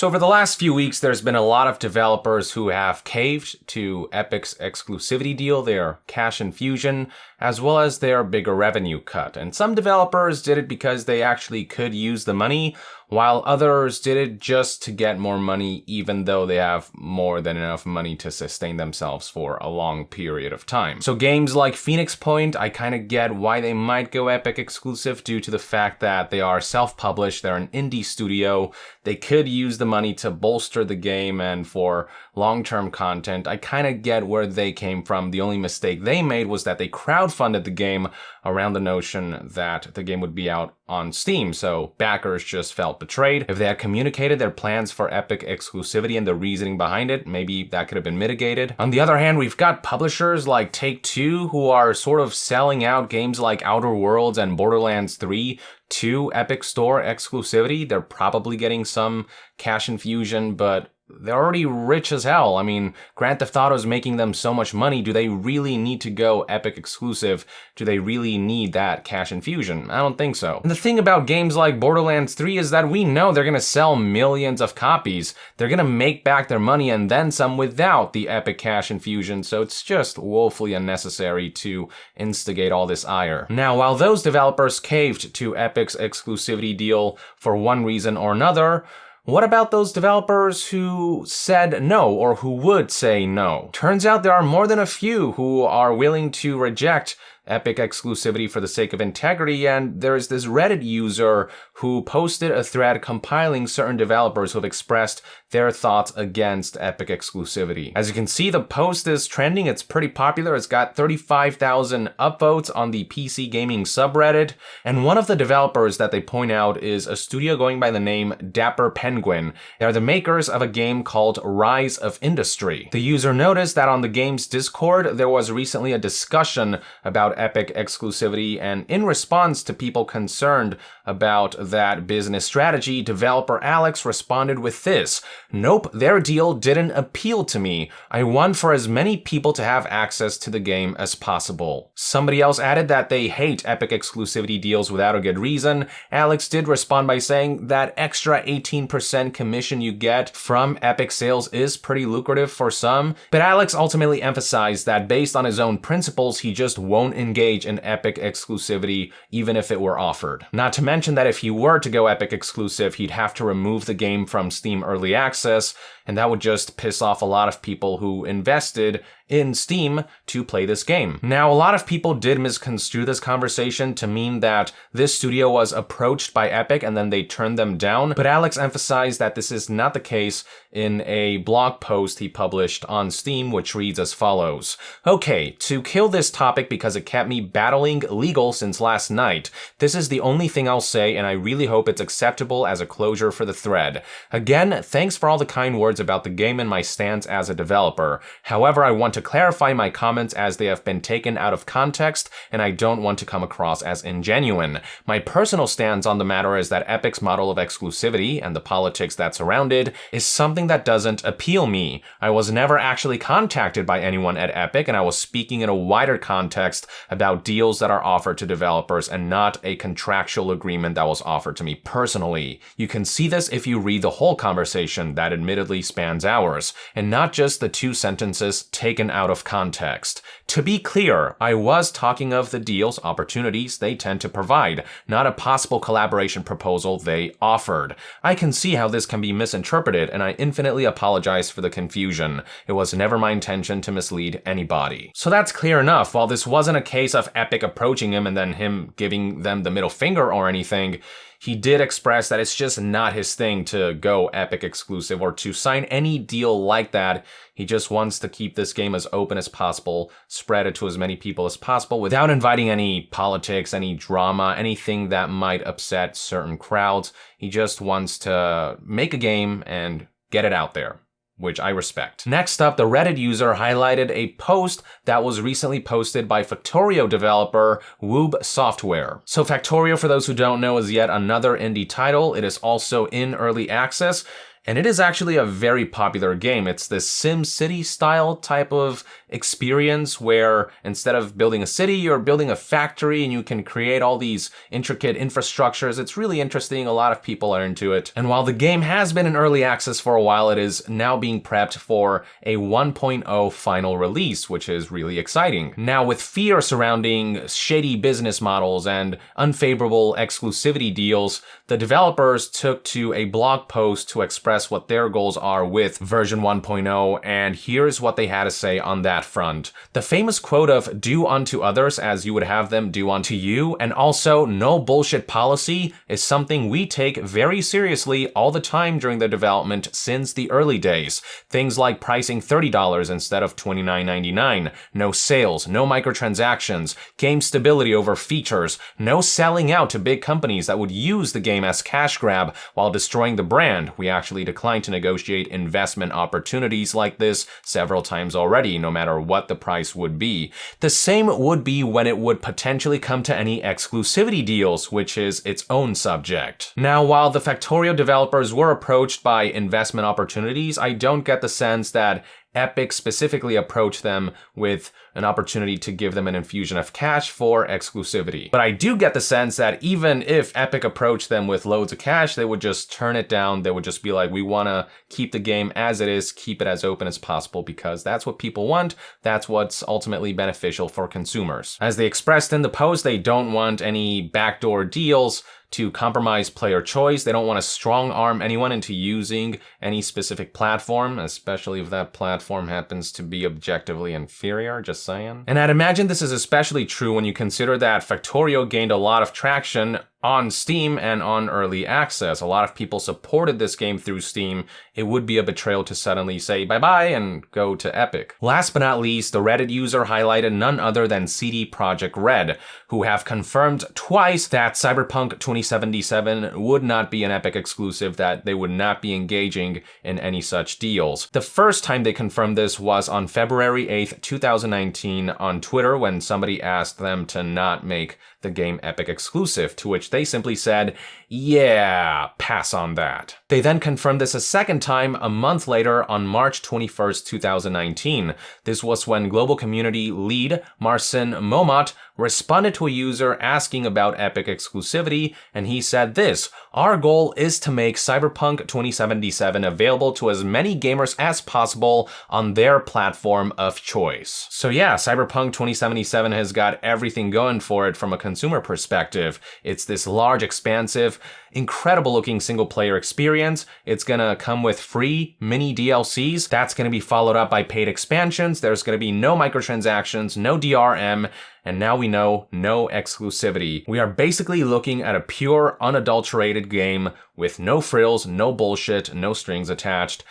So over the last few weeks, there's been a lot of developers who have caved to Epic's exclusivity deal, their cash infusion, as well as their bigger revenue cut. And some developers did it because they actually could use the money, while others did it just to get more money, even though they have more than enough money to sustain themselves for a long period of time. So games like Phoenix Point, I kind of get why they might go Epic exclusive due to the fact that they are self-published, they're an indie studio, they could use the money to bolster the game and for long-term content. I kind of get where they came from. The only mistake they made was that they crowdfunded the game around the notion that the game would be out on Steam, so backers just felt betrayed. If they had communicated their plans for Epic exclusivity and the reasoning behind it, maybe that could have been mitigated. On the other hand, we've got publishers like Take-Two who are sort of selling out games like Outer Worlds and Borderlands 3 to Epic Store exclusivity. They're probably getting some cash infusion, but they're already rich as hell. I mean, Grand Theft Auto is making them so much money. Do they really need to go Epic exclusive? Do they really need that cash infusion? I don't think so. And the thing about games like Borderlands 3 is that we know they're gonna sell millions of copies. They're gonna make back their money and then some without the Epic cash infusion, so it's just woefully unnecessary to instigate all this ire. Now, while those developers caved to Epic's exclusivity deal for one reason or another, what about those developers who said no, or who would say no? Turns out there are more than a few who are willing to reject Epic exclusivity for the sake of integrity, and there's this Reddit user who posted a thread compiling certain developers who have expressed their thoughts against Epic exclusivity. As you can see, the post is trending, it's pretty popular, it's got 35,000 upvotes on the PC gaming subreddit, and one of the developers that they point out is a studio going by the name Dapper Penguin. They're the makers of a game called Rise of Industry. The user noticed that on the game's Discord, there was recently a discussion about Epic exclusivity, and in response to people concerned about that business strategy, developer Alex responded with this: "Nope, their deal didn't appeal to me. I want for as many people to have access to the game as possible." Somebody else added that they hate Epic exclusivity deals without a good reason. Alex did respond by saying that extra 18% commission you get from Epic sales is pretty lucrative for some, but Alex ultimately emphasized that based on his own principles, he just won't engage in Epic exclusivity even if it were offered. Not to mention that if he were to go Epic exclusive, he'd have to remove the game from Steam Early Access, and that would just piss off a lot of people who invested in Steam to play this game. Now, a lot of people did misconstrue this conversation to mean that this studio was approached by Epic and then they turned them down, but Alex emphasized that this is not the case in a blog post he published on Steam, which reads as follows: "Okay, to kill this topic because it kept me battling legal since last night, this is the only thing I'll say, and I really hope it's acceptable as a closure for the thread. Again, thanks for all the kind words about the game and my stance as a developer. However, I want to clarify my comments as they have been taken out of context, and I don't want to come across as ingenuine. My personal stance on the matter is that Epic's model of exclusivity and the politics that surround it is something that doesn't appeal me. I was never actually contacted by anyone at Epic, and I was speaking in a wider context about deals that are offered to developers and not a contractual agreement that was offered to me personally. You can see this if you read the whole conversation that admittedly spans hours, and not just the 2 sentences taken out of context. To be clear, I was talking of the deals, opportunities they tend to provide, not a possible collaboration proposal they offered. I can see how this can be misinterpreted, and I infinitely apologize for the confusion. It was never my intention to mislead anybody." So that's clear enough. While this wasn't a case of Epic approaching him and then him giving them the middle finger or anything, he did express that it's just not his thing to go Epic exclusive or to sign any deal like that. He just wants to keep this game as open as possible, spread it to as many people as possible without inviting any politics, any drama, anything that might upset certain crowds. He just wants to make a game and get it out there, which I respect. Next up, the Reddit user highlighted a post that was recently posted by Factorio developer Woob Software. So Factorio, for those who don't know, is yet another indie title. It is also in early access, And it is actually a very popular game. It's this SimCity style type of experience where instead of building a city, you're building a factory and you can create all these intricate infrastructures. It's really interesting. A lot of people are into it. And while the game has been in early access for a while, it is now being prepped for a 1.0 final release, which is really exciting. Now, with fear surrounding shady business models and unfavorable exclusivity deals, the developers took to a blog post to express what their goals are with version 1.0, and here's what they had to say on that front. The famous quote of "do unto others as you would have them do unto you," and also "no bullshit policy," is something we take very seriously all the time during the development since the early days. Things like pricing $30 instead of $29.99, no sales, no microtransactions, game stability over features, no selling out to big companies that would use the game as cash grab while destroying the brand. We actually declined to negotiate investment opportunities like this several times already, no matter what the price would be. The same would be when it would potentially come to any exclusivity deals, which is its own subject. Now, while the Factorio developers were approached by investment opportunities, I don't get the sense that Epic specifically approached them with an opportunity to give them an infusion of cash for exclusivity. But I do get the sense that even if Epic approached them with loads of cash, they would just turn it down. They would just be like, we want to keep the game as it is, keep it as open as possible, because that's what people want. That's what's ultimately beneficial for consumers. As they expressed in the post, they don't want any backdoor deals to compromise player choice. They don't want to strong arm anyone into using any specific platform, especially if that platform happens to be objectively inferior, just saying. And I'd imagine this is especially true when you consider that Factorio gained a lot of traction on Steam and on early access. A lot of people supported this game through Steam. It would be a betrayal to suddenly say bye-bye and go to Epic. Last but not least, the Reddit user highlighted none other than CD Projekt Red, who have confirmed twice that Cyberpunk 2077 would not be an Epic exclusive, that they would not be engaging in any such deals. The first time they confirmed this was on February 8th, 2019 on Twitter, when somebody asked them to not make the game Epic exclusive, to which they simply said, yeah, pass on that. They then confirmed this a second time a month later on March 21st, 2019. This was when global community lead Marcin Momot responded to a user asking about Epic exclusivity, and he said this: "Our goal is to make Cyberpunk 2077 available to as many gamers as possible on their platform of choice." So yeah, Cyberpunk 2077 has got everything going for it from a consumer perspective. It's this large, expansive, incredible looking single player experience. It's gonna come with free mini DLCs. That's gonna be followed up by paid expansions. There's gonna be no microtransactions, no DRM, and now we know no exclusivity. We are basically looking at a pure, unadulterated game with no frills, no bullshit, no strings attached,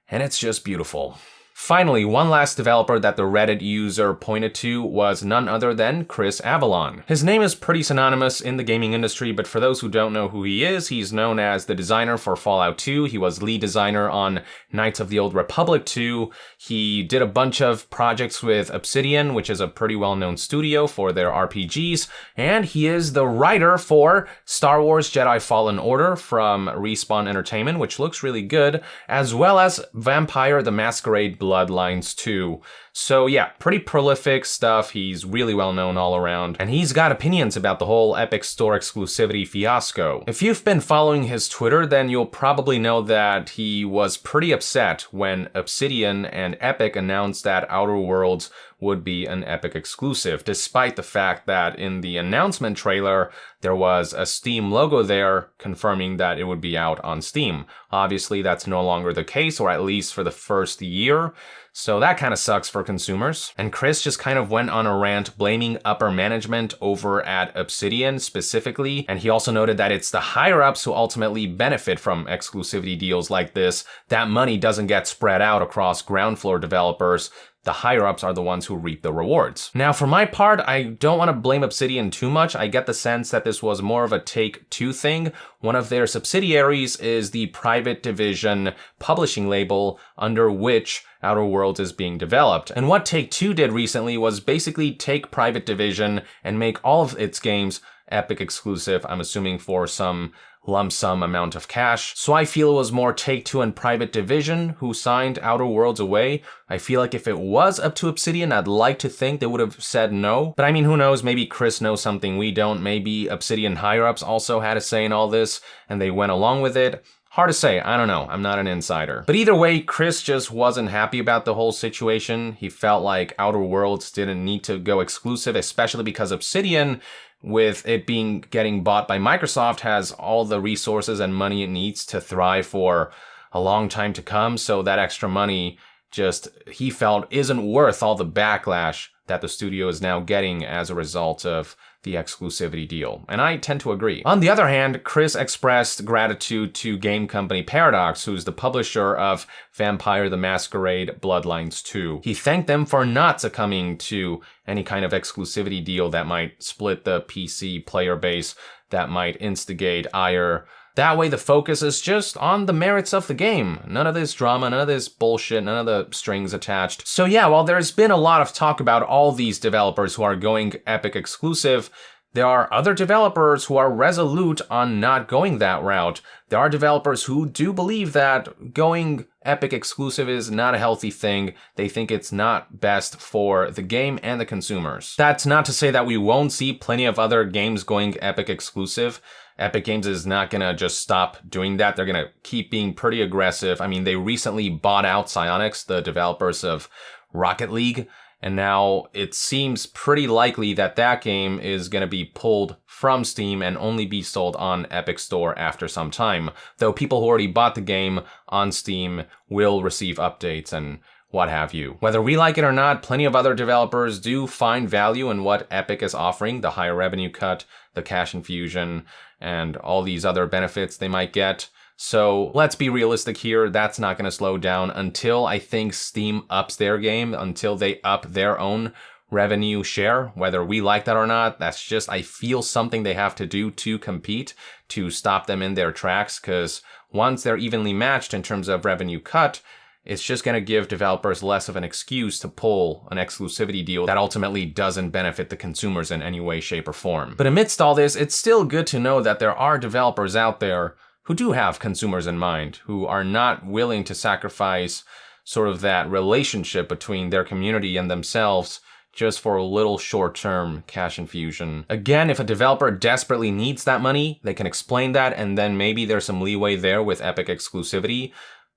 and it's just beautiful. Finally, one last developer that the Reddit user pointed to was none other than Chris Avellone. His name is pretty synonymous in the gaming industry, but for those who don't know who he is, he's known as the designer for Fallout 2. He was lead designer on Knights of the Old Republic 2. He did a bunch of projects with Obsidian, which is a pretty well-known studio for their RPGs, and he is the writer for Star Wars Jedi Fallen Order from Respawn Entertainment, which looks really good, as well as Vampire the Masquerade Bloodlines 2. So yeah, pretty prolific stuff. He's really well known all around, and he's got opinions about the whole Epic Store exclusivity fiasco. If you've been following his Twitter, then you'll probably know that he was pretty upset when Obsidian and Epic announced that Outer Worlds would be an Epic exclusive, despite the fact that in the announcement trailer, there was a Steam logo there confirming that it would be out on Steam. Obviously, that's no longer the case, or at least for the first year. So that kind of sucks for consumers. And Chris just kind of went on a rant blaming upper management over at Obsidian specifically. And he also noted that it's the higher ups who ultimately benefit from exclusivity deals like this. That money doesn't get spread out across ground floor developers. The higher ups are the ones who reap the rewards. Now, for my part, I don't want to blame Obsidian too much. I get the sense that this was more of a Take-Two thing. One of their subsidiaries is the Private Division publishing label under which Outer Worlds is being developed. And what Take-Two did recently was basically take Private Division and make all of its games Epic exclusive, I'm assuming for some lump sum amount of cash. So I feel it was more Take-Two and Private Division who signed Outer Worlds away. I feel like if it was up to Obsidian, I'd like to think they would have said no. But I mean, who knows? Maybe Chris knows something we don't. Maybe Obsidian higher-ups also had a say in all this and they went along with it. Hard to say, I don't know, I'm not an insider. But either way, Chris just wasn't happy about the whole situation. He felt like Outer Worlds didn't need to go exclusive, especially because Obsidian, with it getting bought by Microsoft, has all the resources and money it needs to thrive for a long time to come. So that extra money just, he felt, isn't worth all the backlash that the studio is now getting as a result of the exclusivity deal. And I tend to agree. On the other hand, Chris expressed gratitude to game company Paradox, who's the publisher of Vampire the Masquerade Bloodlines 2. He thanked them for not succumbing to any kind of exclusivity deal that might split the PC player base, that might instigate ire. That way the focus is just on the merits of the game. None of this drama, none of this bullshit, none of the strings attached. So yeah, while there's been a lot of talk about all these developers who are going Epic exclusive, there are other developers who are resolute on not going that route. There are developers who do believe that going Epic exclusive is not a healthy thing. They think it's not best for the game and the consumers. That's not to say that we won't see plenty of other games going Epic exclusive. Epic Games is not gonna just stop doing that. They're gonna keep being pretty aggressive. I mean, they recently bought out Psyonix, the developers of Rocket League, and now it seems pretty likely that that game is gonna be pulled from Steam and only be sold on Epic Store after some time. Though people who already bought the game on Steam will receive updates and what have you. Whether we like it or not, plenty of other developers do find value in what Epic is offering, the higher revenue cut, the cash infusion, and all these other benefits they might get. So let's be realistic here, that's not going to slow down until I think Steam ups their game, until they up their own revenue share. Whether we like that or not, that's just, I feel, something they have to do to compete, to stop them in their tracks, because once they're evenly matched in terms of revenue cut, it's just going to give developers less of an excuse to pull an exclusivity deal that ultimately doesn't benefit the consumers in any way, shape, or form. But amidst all this, it's still good to know that there are developers out there who do have consumers in mind, who are not willing to sacrifice sort of that relationship between their community and themselves just for a little short-term cash infusion. Again, if a developer desperately needs that money, they can explain that, and then maybe there's some leeway there with Epic exclusivity.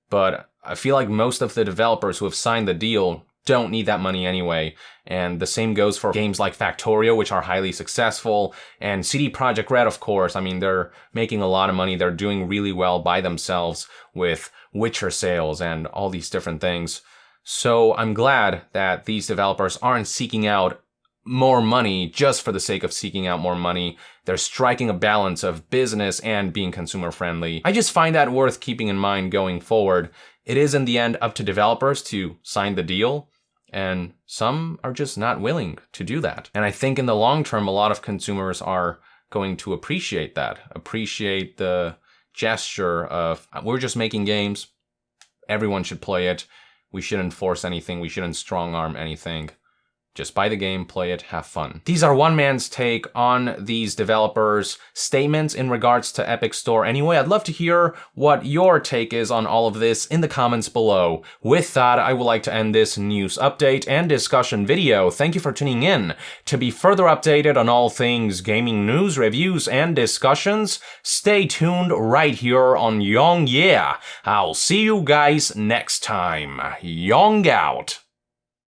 But I feel like most of the developers who have signed the deal don't need that money anyway. And the same goes for games like Factorio, which are highly successful. And CD Projekt Red, of course. I mean, they're making a lot of money. They're doing really well by themselves with Witcher sales and all these different things. So I'm glad that these developers aren't seeking out more money just for the sake of seeking out more money. They're striking a balance of business and being consumer friendly. I just find that worth keeping in mind going forward. It is in the end up to developers to sign the deal, and some are just not willing to do that. And I think in the long term, a lot of consumers are going to appreciate that, appreciate the gesture of, we're just making games, everyone should play it, we shouldn't force anything, we shouldn't strong arm anything. Just buy the game, play it, have fun. These are one man's take on these developers' statements in regards to Epic Store. Anyway, I'd love to hear what your take is on all of this in the comments below. With that, I would like to end this news update and discussion video. Thank you for tuning in. To be further updated on all things gaming news, reviews, and discussions, stay tuned right here on Young Yeah. I'll see you guys next time. Young out.